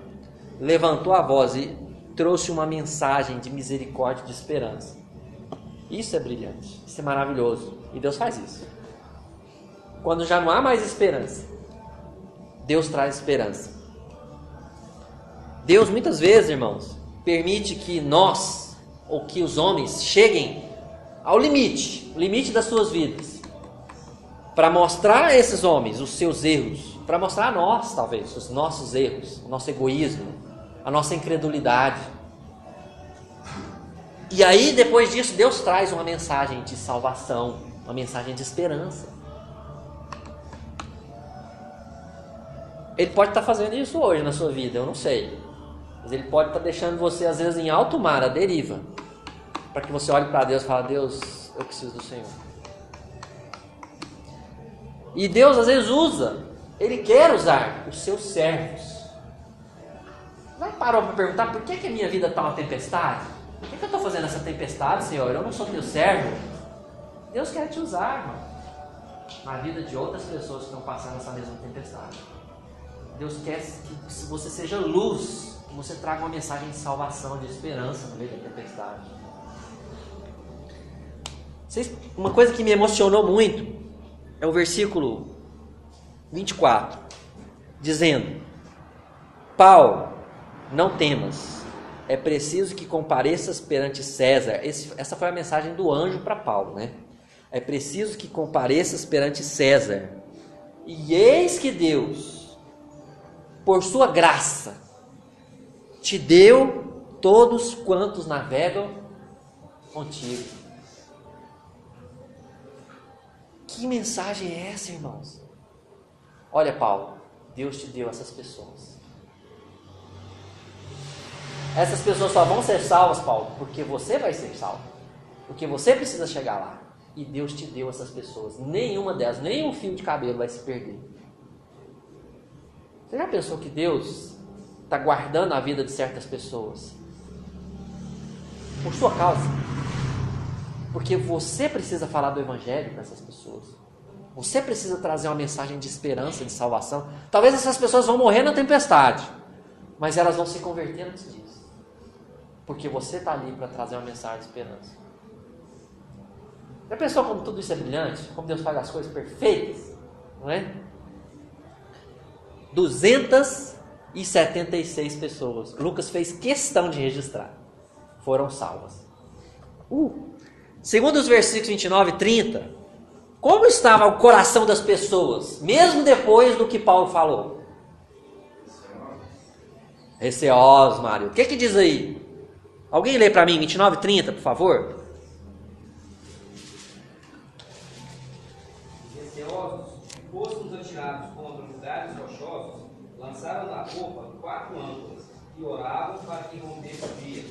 levantou a voz e trouxe uma mensagem de misericórdia e de esperança. Isso é brilhante, isso é maravilhoso. E Deus faz isso. Quando já não há mais esperança, Deus traz esperança. Deus muitas vezes, irmãos, permite que nós, ou que os homens, cheguem ao limite, o limite das suas vidas, para mostrar a esses homens os seus erros, para mostrar a nós, talvez, os nossos erros, o nosso egoísmo, a nossa incredulidade. E aí, depois disso, Deus traz uma mensagem de salvação, uma mensagem de esperança. Ele pode estar fazendo isso hoje na sua vida, eu não sei. Mas ele pode estar deixando você, às vezes, em alto mar, à deriva. Para que você olhe para Deus e fale: Deus, eu preciso do Senhor. E Deus, às vezes, Ele quer usar os seus servos. Já parou para perguntar por que a minha vida está uma tempestade? Por que eu estou fazendo essa tempestade, Senhor? Eu não sou teu servo. Deus quer te usar, irmão, na vida de outras pessoas que estão passando essa mesma tempestade. Deus quer que você seja luz, que você traga uma mensagem de salvação, de esperança no meio da tempestade. Uma coisa que me emocionou muito é o versículo 24, dizendo: Paulo, não temas, é preciso que compareças perante César. Essa foi a mensagem do anjo para Paulo, né? É preciso que compareças perante César. E eis que Deus, por sua graça, te deu todos quantos navegam contigo. Que mensagem é essa, irmãos? Olha, Paulo, Deus te deu essas pessoas. Essas pessoas só vão ser salvas, Paulo, porque você vai ser salvo. Porque você precisa chegar lá. E Deus te deu essas pessoas. Nenhuma delas, nem um fio de cabelo vai se perder. Você já pensou que Deus está guardando a vida de certas pessoas por sua causa? Porque você precisa falar do Evangelho para essas pessoas. Você precisa trazer uma mensagem de esperança, de salvação. Talvez essas pessoas vão morrer na tempestade, mas elas vão se converter antes disso. Porque você está ali para trazer uma mensagem de esperança. Já pensou como tudo isso é brilhante? Como Deus faz as coisas perfeitas? Não é? 276 pessoas, Lucas fez questão de registrar, foram salvas. Segundo os versículos 29 e 30, como estava o coração das pessoas, mesmo depois do que Paulo falou? Receosos, Mário. O que diz aí? Alguém lê para mim 29 e 30, por favor? Receosos, postos atirados contra lugares rochosos, lançaram da popa 4 âncoras e oravam para que rompesse o dia.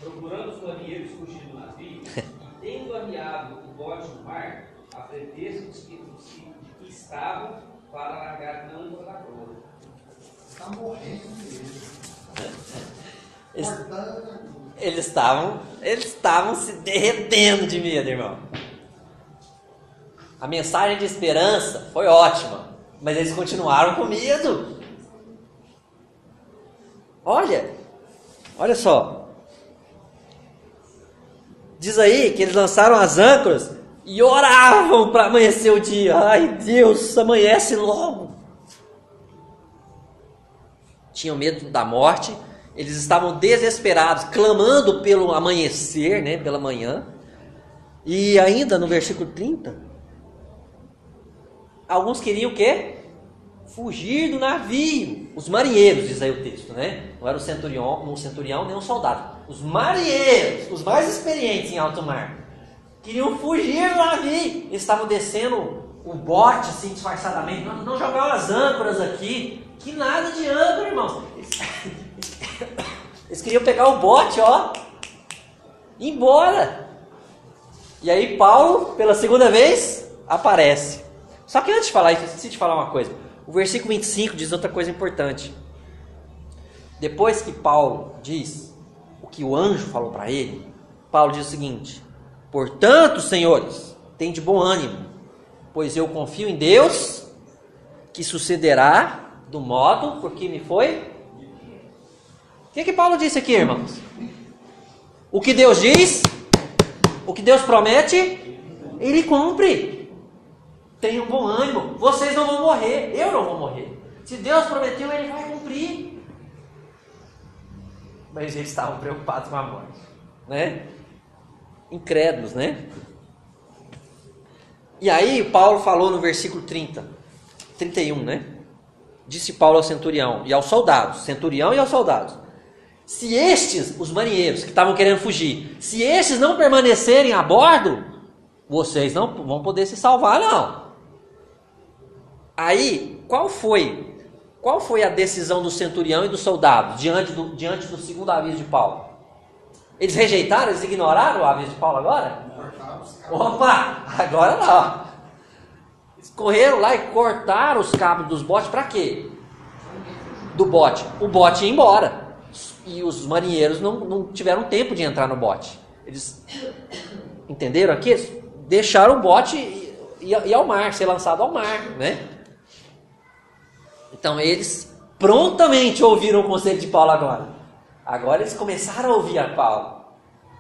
Procurando os marinheiros fugir do navio, e tendo aviado o bote no mar, a pretexto de que estavam para largar a âncora da proa. Está morrendo Eles estavam se derretendo de medo, irmão. A mensagem de esperança foi ótima, mas eles continuaram com medo. Olha só. Diz aí que eles lançaram as âncoras e oravam para amanhecer o dia. Ai, Deus, amanhece logo. Tinham medo da morte Eles estavam desesperados, clamando pelo amanhecer, né, pela manhã. E ainda no versículo 30, alguns queriam o quê? Fugir do navio. Os marinheiros, diz aí o texto, né? Não era o centurião nem o soldado. Os marinheiros, os mais experientes em alto mar, queriam fugir do navio. Eles estavam descendo o bote assim disfarçadamente. Não jogar as âncoras aqui. Que nada de âncora, irmãos. Eles queriam pegar o bote, ó, e ir embora. E aí Paulo, pela segunda vez, aparece. Só que antes de falar isso, eu esqueci de falar uma coisa. O versículo 25 diz outra coisa importante. Depois que Paulo diz o que o anjo falou para ele, Paulo diz o seguinte: portanto, senhores, tende bom ânimo, pois eu confio em Deus, que sucederá do modo por que me foi. O que Paulo disse aqui, irmãos? O que Deus diz, o que Deus promete, Ele cumpre. Tenham bom ânimo, vocês não vão morrer, eu não vou morrer. Se Deus prometeu, Ele vai cumprir. Mas eles estavam preocupados com a morte, né? Incrédulos, né? E aí Paulo falou no versículo 31, né? Disse Paulo ao centurião e aos soldados, centurião e aos soldados: se estes, os marinheiros que estavam querendo fugir, se estes não permanecerem a bordo, vocês não vão poder se salvar, não. Aí, qual foi a decisão do centurião e do soldado diante do segundo aviso de Paulo? Eles rejeitaram, eles ignoraram o aviso de Paulo agora? Opa, agora não. Eles correram lá e cortaram os cabos dos botes, para quê? Do bote. O bote ia embora. E os marinheiros não tiveram tempo de entrar no bote. Eles entenderam aqui? Eles deixaram o bote ir ao mar, ser lançado ao mar, né? Então eles prontamente ouviram o conselho de Paulo agora. Agora eles começaram a ouvir a Paulo.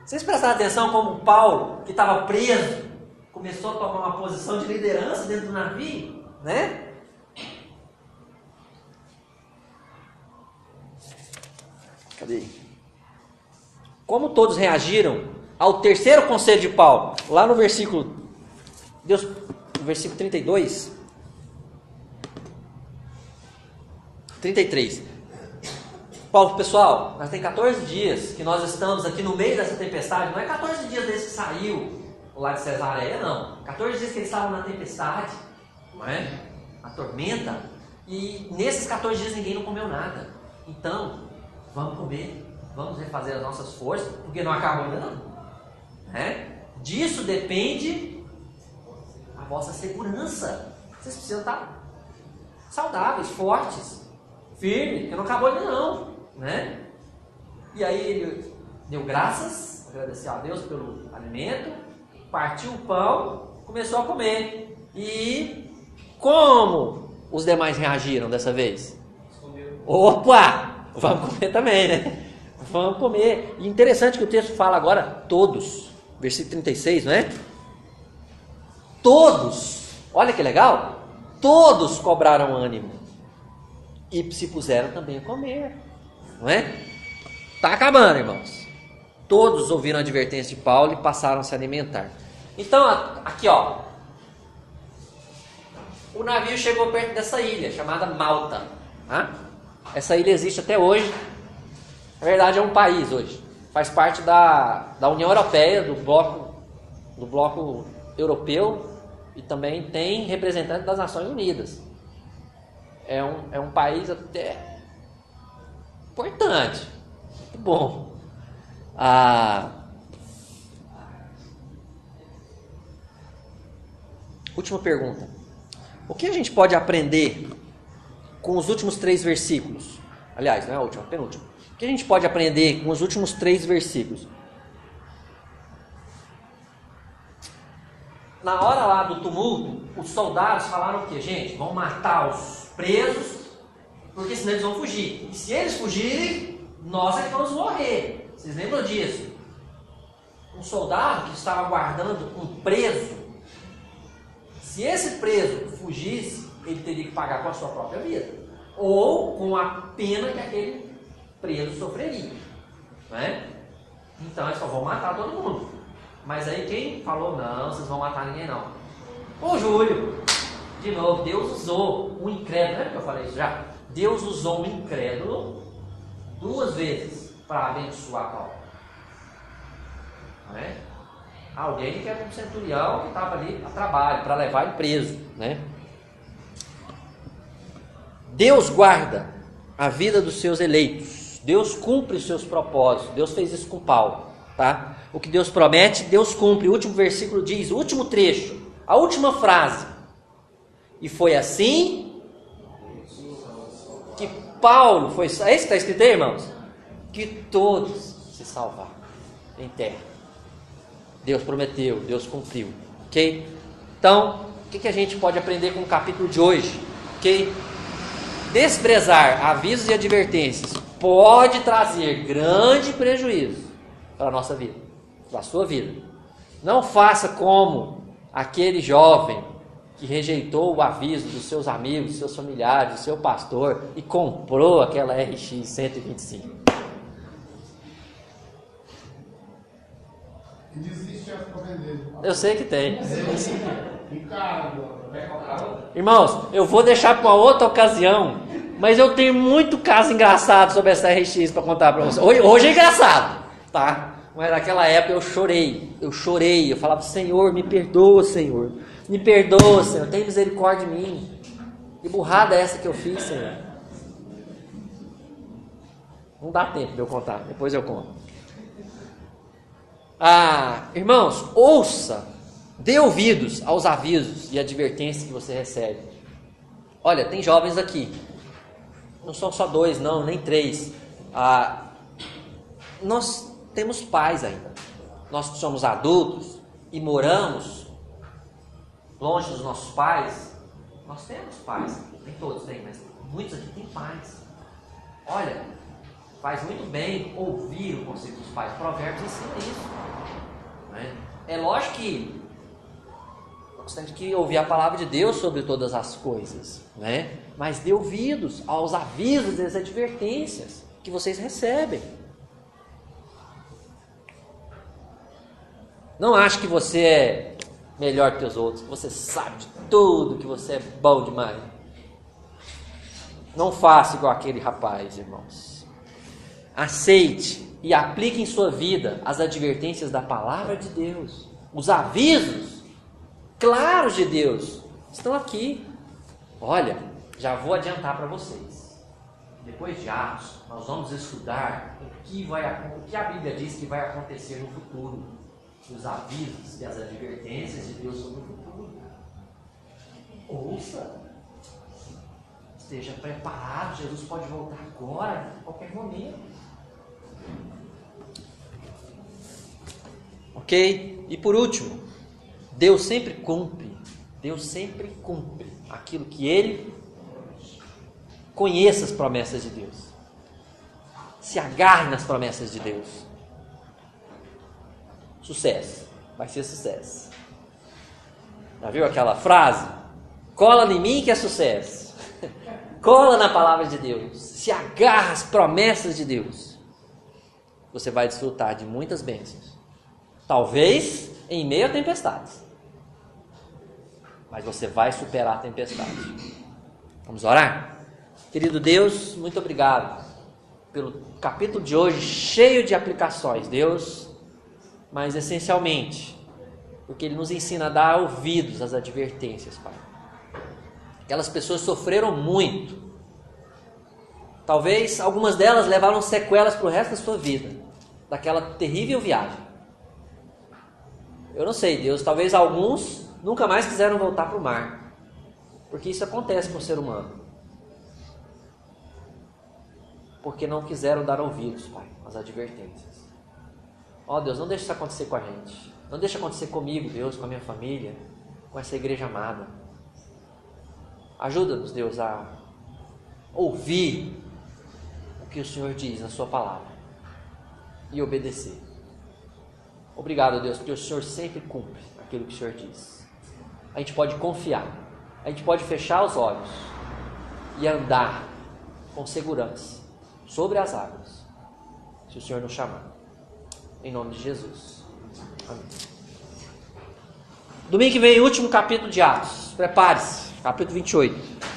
Vocês prestaram atenção como Paulo, que estava preso, começou a tomar uma posição de liderança dentro do navio, né? Cadê? Como todos reagiram ao terceiro conselho de Paulo? Lá no versículo 32, 33. Paulo, pessoal, nós tem 14 dias que nós estamos aqui no meio dessa tempestade. Não é 14 dias desde que saiu lá de Cesareia, não. 14 dias que eles estavam na tempestade, não é? A tormenta. E nesses 14 dias ninguém não comeu nada. Então, vamos comer, vamos refazer as nossas forças, porque não acabou ainda não. É? Disso depende a vossa segurança. Vocês precisam estar saudáveis, fortes, firmes, porque não acabou ainda não. Né? E aí ele deu graças, agradeceu a Deus pelo alimento, partiu o pão, começou a comer. E como os demais reagiram dessa vez? Opa! Vamos comer também, né? Vamos comer. E interessante que o texto fala agora todos, versículo 36, não é? Todos, olha que legal, todos cobraram ânimo e se puseram também a comer. Não é? Está acabando, irmãos. Todos ouviram a advertência de Paulo e passaram a se alimentar. Então, aqui ó, o navio chegou perto dessa ilha chamada Malta. Tá? Essa ilha existe até hoje. Na verdade é um país hoje. Faz parte da União Europeia, do bloco europeu, e também tem representante das Nações Unidas. É um país até importante, muito bom. Última pergunta: o que a gente pode aprender com os últimos 3 versículos? Aliás, não é a última, a penúltima. O que a gente pode aprender com os últimos 3 versículos? Na hora lá do tumulto, os soldados falaram o quê? Gente, vão matar os presos, porque senão eles vão fugir. E se eles fugirem, nós é que vamos morrer. Vocês lembram disso? Um soldado que estava guardando um preso, se esse preso fugisse, ele teria que pagar com a sua própria vida, ou com a pena que aquele preso sofreria, né? Então eles só vão matar todo mundo. Mas aí quem falou, não, vocês vão matar ninguém não? O Júlio. De novo, Deus usou um incrédulo, lembra que eu falei isso já? Deus usou um incrédulo 2 vezes para abençoar Paulo. Não é? Alguém que era um centurião que estava ali a trabalho, para levar ele preso, né? Deus guarda a vida dos seus eleitos. Deus cumpre os seus propósitos. Deus fez isso com Paulo, tá? O que Deus promete, Deus cumpre. O último versículo diz, o último trecho, a última frase. E foi assim que Paulo foi... É isso que está escrito aí, irmãos? Que todos se salvaram em terra. Deus prometeu, Deus cumpriu, ok? Então, o que a gente pode aprender com o capítulo de hoje, ok? Desprezar avisos e advertências pode trazer grande prejuízo para a nossa vida, para a sua vida. Não faça como aquele jovem que rejeitou o aviso dos seus amigos, dos seus familiares, do seu pastor e comprou aquela RX 125. E desiste antes para vender. Eu sei que tem. Ricardo, Irmãos, eu vou deixar para uma outra ocasião, mas eu tenho muito caso engraçado sobre essa RX para contar para vocês. Hoje é engraçado, tá? Mas naquela época eu chorei, eu falava, Senhor, me perdoa, Senhor, tem misericórdia de mim. Que burrada é essa que eu fiz, Senhor? Não dá tempo de eu contar, depois eu conto. Irmãos, ouça, dê ouvidos aos avisos e advertências que você recebe. Olha, tem jovens aqui, não são só 2, não, nem 3. Nós temos pais ainda. Nós que somos adultos e moramos longe dos nossos pais, nós temos pais. Nem todos têm, mas muitos aqui têm pais. Olha, faz muito bem ouvir o conselho dos pais. Provérbios ensina isso, né? É lógico que nós temos que ouvir a palavra de Deus sobre todas as coisas, né? Mas dê ouvidos aos avisos e às advertências que vocês recebem. Não ache que você é melhor que os outros, que você sabe de tudo, que você é bom demais. Não faça igual aquele rapaz, irmãos. Aceite e aplique em sua vida as advertências da palavra de Deus. Os avisos claros de Deus estão aqui. Olha, já vou adiantar para vocês. Depois de Atos, nós vamos estudar o que a Bíblia diz que vai acontecer no futuro. Os avisos e as advertências de Deus sobre o futuro. Ouça. Esteja preparado. Jesus pode voltar agora, a qualquer momento. Ok? E por último, Deus sempre cumpre aquilo que Ele conheça as promessas de Deus. Se agarre nas promessas de Deus. Sucesso, vai ser sucesso. Já viu aquela frase? Cola em mim que é sucesso. Cola na palavra de Deus. Se agarra às promessas de Deus. Você vai desfrutar de muitas bênçãos. Talvez em meio a tempestades. Mas você vai superar a tempestade. Vamos orar? Querido Deus, muito obrigado pelo capítulo de hoje cheio de aplicações, Deus. Mas essencialmente, porque Ele nos ensina a dar ouvidos às advertências, Pai. Aquelas pessoas sofreram muito. Talvez algumas delas levaram sequelas para o resto da sua vida, daquela terrível viagem. Eu não sei, Deus, talvez alguns nunca mais quiseram voltar para o mar, porque isso acontece com o ser humano. Porque não quiseram dar ouvidos, Pai, às advertências. Ó Deus, não deixe isso acontecer com a gente. Não deixe acontecer comigo, Deus, com a minha família, com essa igreja amada. Ajuda-nos, Deus, a ouvir o que o Senhor diz na sua palavra e obedecer. Obrigado, Deus, porque o Senhor sempre cumpre aquilo que o Senhor diz. A gente pode confiar, a gente pode fechar os olhos e andar com segurança, sobre as águas, se o Senhor nos chamar. Em nome de Jesus. Amém. Domingo que vem, último capítulo de Atos. Prepare-se. Capítulo 28.